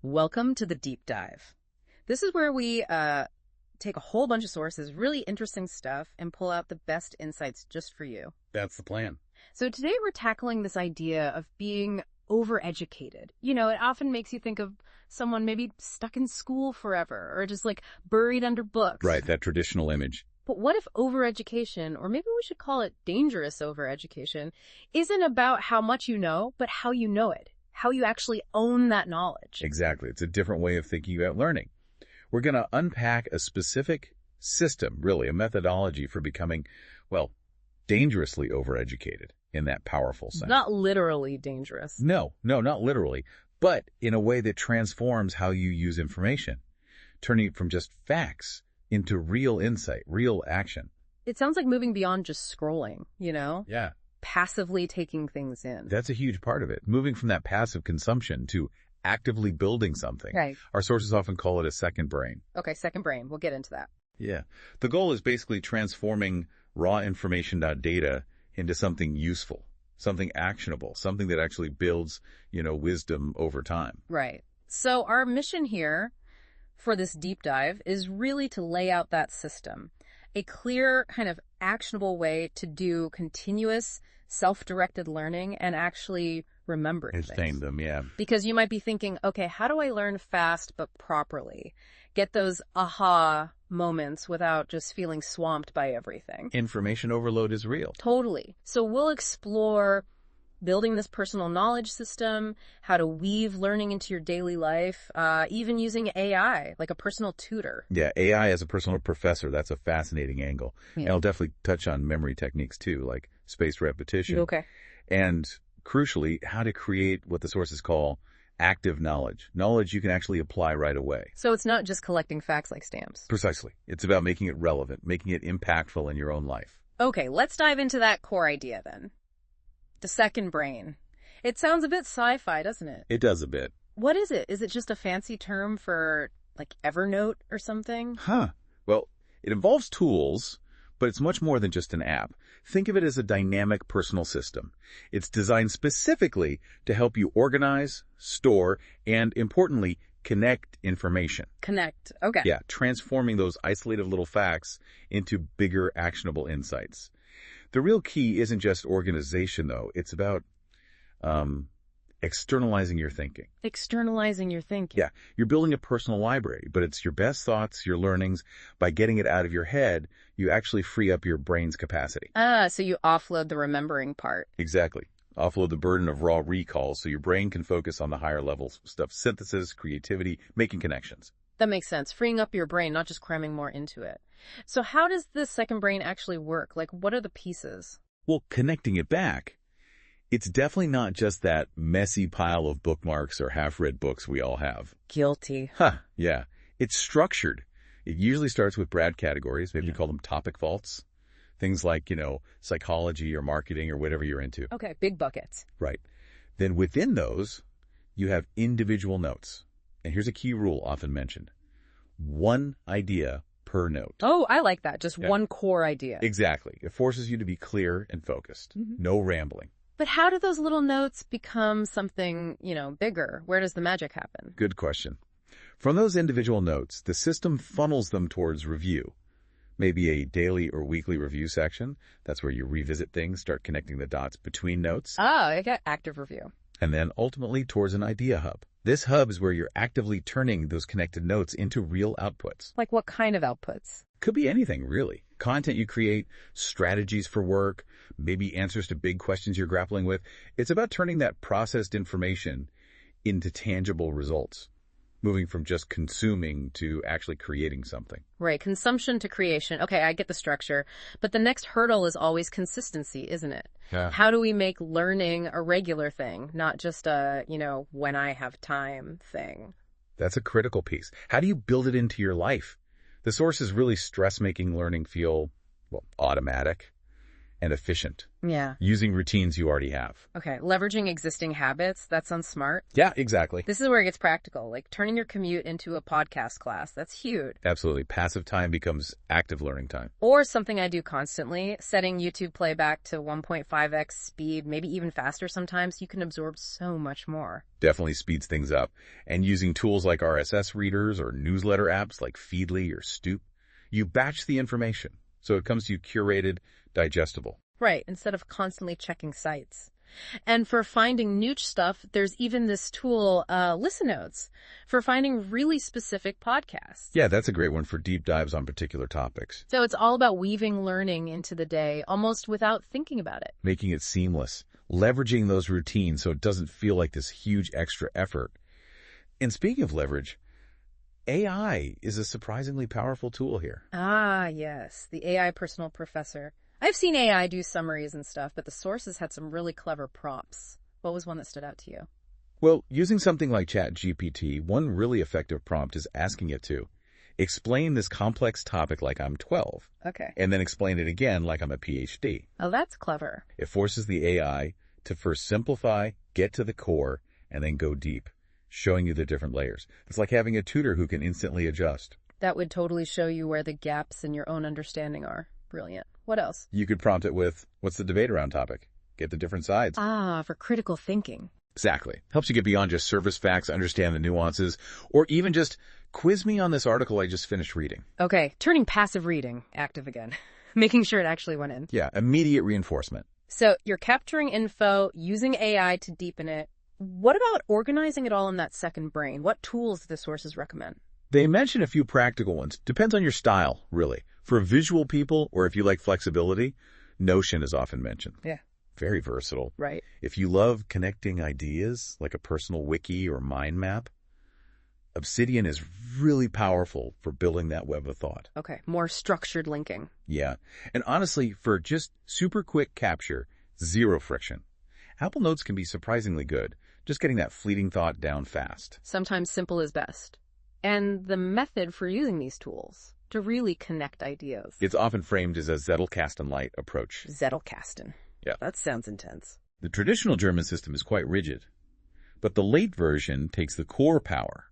Welcome to the deep dive. This is where we take a whole bunch of sources, really interesting stuff, and pull out the best insights just for you. That's the plan. So today we're tackling this idea of being overeducated. It often makes you think of someone maybe stuck in school forever or just like buried under books. Right, that traditional image. But what if overeducation, or maybe we should call it dangerous overeducation, isn't about how much you know, but how you know it, how you actually own that knowledge? Exactly. It's a different way of thinking about learning. We're going to unpack a specific system, really, a methodology for becoming, dangerously overeducated in that powerful sense. Not literally dangerous. No, not literally, but in a way that transforms how you use information, turning it from just facts into real insight, real action. It sounds like moving beyond just scrolling, Yeah. Passively taking things in. That's a huge part of it. Moving from that passive consumption to actively building something. Right. Our sources often call it a second brain. Okay, second brain. We'll get into that. Yeah. The goal is basically transforming raw information data into something useful, something actionable, something that actually builds, wisdom over time. Right. So our mission here for this deep dive is really to lay out that system, a clear kind of actionable way to do continuous self-directed learning and actually remember things. Sustain them, yeah. Because you might be thinking, okay, how do I learn fast but properly? Get those aha moments without just feeling swamped by everything. Information overload is real. Totally. So we'll explore building this personal knowledge system, how to weave learning into your daily life, even using AI, like a personal tutor. Yeah, AI as a personal professor, that's a fascinating angle. Yeah. And I'll definitely touch on memory techniques too, like spaced repetition. Okay. And crucially, how to create what the sources call active knowledge you can actually apply right away. So it's not just collecting facts like stamps. Precisely. It's about making it relevant, making it impactful in your own life. Okay, let's dive into that core idea then. The second brain. It sounds a bit sci-fi, doesn't it? It does a bit. What is it? Is it just a fancy term for, like, Evernote or something? Well, it involves tools, but it's much more than just an app. Think of it as a dynamic personal system. It's designed specifically to help you organize, store, and, importantly, connect information. Connect. Okay. Yeah, transforming those isolated little facts into bigger, actionable insights. The real key isn't just organization, though. It's about externalizing your thinking. Externalizing your thinking. Yeah, you're building a personal library, but it's your best thoughts, your learnings. By getting it out of your head, you actually free up your brain's capacity. So you offload the remembering part. Exactly. Offload the burden of raw recall so your brain can focus on the higher level stuff, synthesis, creativity, making connections. That makes sense. Freeing up your brain, not just cramming more into it. So how does this second brain actually work? Like, what are the pieces? Well, connecting it back, it's definitely not just that messy pile of bookmarks or half-read books we all have. Guilty. Yeah. It's structured. It usually starts with broad categories. Maybe you call them topic vaults. Things like, psychology or marketing or whatever you're into. Okay, big buckets. Right. Then within those, you have individual notes. And here's a key rule often mentioned. One idea per note. Oh, I like that. Just one core idea. Exactly. It forces you to be clear and focused. Mm-hmm. No rambling. But how do those little notes become something, bigger? Where does the magic happen? Good question. From those individual notes, the system funnels them towards review. Maybe a daily or weekly review section. That's where you revisit things, start connecting the dots between notes. Oh, I got active review. And then ultimately towards an idea hub. This hub is where you're actively turning those connected notes into real outputs. Like what kind of outputs? Could be anything, really. Content you create, strategies for work, maybe answers to big questions you're grappling with. It's about turning that processed information into tangible results, moving from just consuming to actually creating something. Right, consumption to creation. Okay, I get the structure. But the next hurdle is always consistency, isn't it? Yeah. How do we make learning a regular thing, not just a, when I have time thing? That's a critical piece. How do you build it into your life? The sources really stress making learning feel, automatic. and efficient. Yeah. Using routines you already have. Okay, leveraging existing habits, that sounds smart. Yeah, exactly. This is where it gets practical, like turning your commute into a podcast class. That's huge. Absolutely. Passive time becomes active learning time. Or something I do constantly, setting YouTube playback to 1.5x speed, maybe even faster sometimes. You can absorb so much more. Definitely speeds things up. And using tools like RSS readers or newsletter apps like Feedly or Stoop, you batch the information so it comes to you curated, digestible. Right, instead of constantly checking sites. And for finding niche stuff, there's even this tool, Listen Notes, for finding really specific podcasts. Yeah, that's a great one for deep dives on particular topics. So it's all about weaving learning into the day, almost without thinking about it. Making it seamless, leveraging those routines so it doesn't feel like this huge extra effort. And speaking of leverage, AI is a surprisingly powerful tool here. Ah, yes, the AI personal professor. I've seen AI do summaries and stuff, but the sources had some really clever prompts. What was one that stood out to you? Well, using something like ChatGPT, one really effective prompt is asking it to explain this complex topic like I'm 12, Okay. and then explain it again like I'm a PhD. Oh, that's clever. It forces the AI to first simplify, get to the core, and then go deep, showing you the different layers. It's like having a tutor who can instantly adjust. That would totally show you where the gaps in your own understanding are. Brilliant. What else? You could prompt it with, what's the debate around topic? Get the different sides. Ah, for critical thinking. Exactly. Helps you get beyond just surface facts, understand the nuances, or even just quiz me on this article I just finished reading. Okay, turning passive reading active again. Making sure it actually went in. Yeah, immediate reinforcement. So you're capturing info, using AI to deepen it. What about organizing it all in that second brain? What tools do the sources recommend? They mention a few practical ones. Depends on your style, really. For visual people, or if you like flexibility, Notion is often mentioned. Yeah. Very versatile. Right. If you love connecting ideas, like a personal wiki or mind map, Obsidian is really powerful for building that web of thought. Okay, more structured linking. Yeah. And honestly, for just super quick capture, zero friction, Apple Notes can be surprisingly good, just getting that fleeting thought down fast. Sometimes simple is best. And the method for using these tools to really connect ideas. It's often framed as a Zettelkasten-light approach. Zettelkasten. Yeah. That sounds intense. The traditional German system is quite rigid, but the late version takes the core power,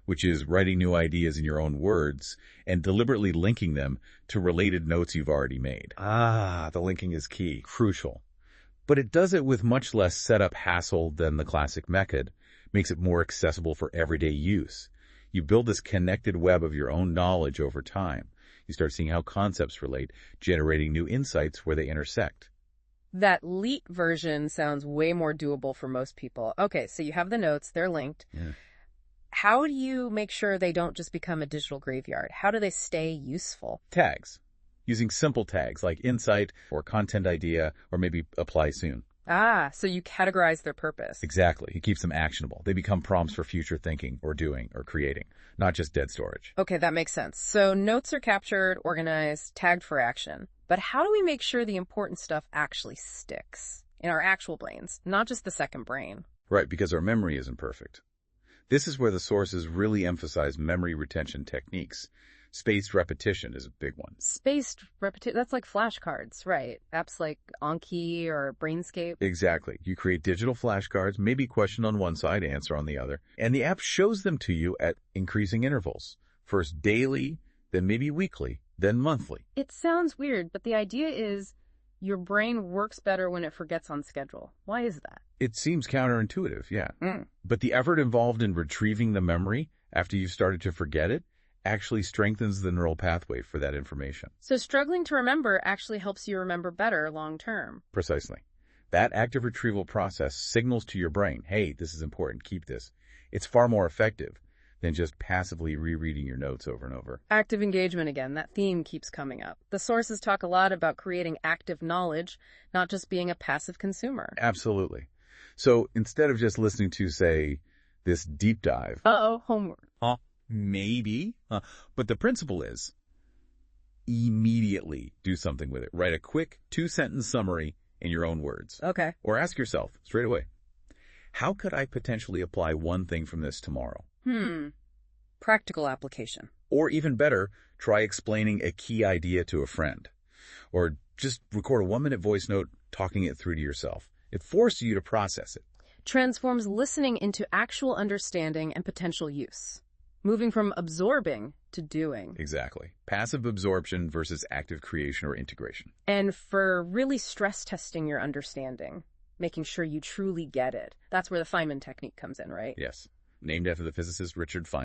which is writing new ideas in your own words and deliberately linking them to related notes you've already made. Ah, the linking is key, crucial. But it does it with much less setup hassle than the classic method, makes it more accessible for everyday use. You build this connected web of your own knowledge over time. You start seeing how concepts relate, generating new insights where they intersect. That LEET version sounds way more doable for most people. Okay, so you have the notes, they're linked. Yeah. How do you make sure they don't just become a digital graveyard? How do they stay useful? Tags. Using simple tags like insight or content idea or maybe apply soon. Ah, so you categorize their purpose. Exactly. It keeps them actionable. They become prompts for future thinking or doing or creating, not just dead storage. Okay, that makes sense. So notes are captured, organized, tagged for action. But how do we make sure the important stuff actually sticks in our actual brains, not just the second brain? Right, because our memory isn't perfect. This is where the sources really emphasize memory retention techniques. Spaced repetition is a big one. Spaced repetition, that's like flashcards, right? Apps like Anki or Brainscape. Exactly. You create digital flashcards, maybe question on one side, answer on the other, and the app shows them to you at increasing intervals. First daily, then maybe weekly, then monthly. It sounds weird, but the idea is your brain works better when it forgets on schedule. Why is that? It seems counterintuitive, yeah. But the effort involved in retrieving the memory after you've started to forget it actually strengthens the neural pathway for that information. So struggling to remember actually helps you remember better long term. Precisely. That active retrieval process signals to your brain, hey, this is important, keep this. It's far more effective than just passively rereading your notes over and over. Active engagement again, that theme keeps coming up. The sources talk a lot about creating active knowledge, not just being a passive consumer. Absolutely. So instead of just listening to, say, this deep dive. Uh-oh, homework. Maybe. But the principle is immediately do something with it. Write a quick 2-sentence summary in your own words. Okay. Or ask yourself straight away, how could I potentially apply one thing from this tomorrow? Practical application. Or even better, try explaining a key idea to a friend. Or Just record a 1-minute voice note talking it through to yourself. It forces you to process it. Transforms listening into actual understanding and potential use, moving from absorbing to doing. Exactly. Passive absorption versus active creation or integration. And for really stress testing your understanding, making sure you truly get it. That's where the Feynman technique comes in, right? Yes. Named after the physicist Richard Feynman.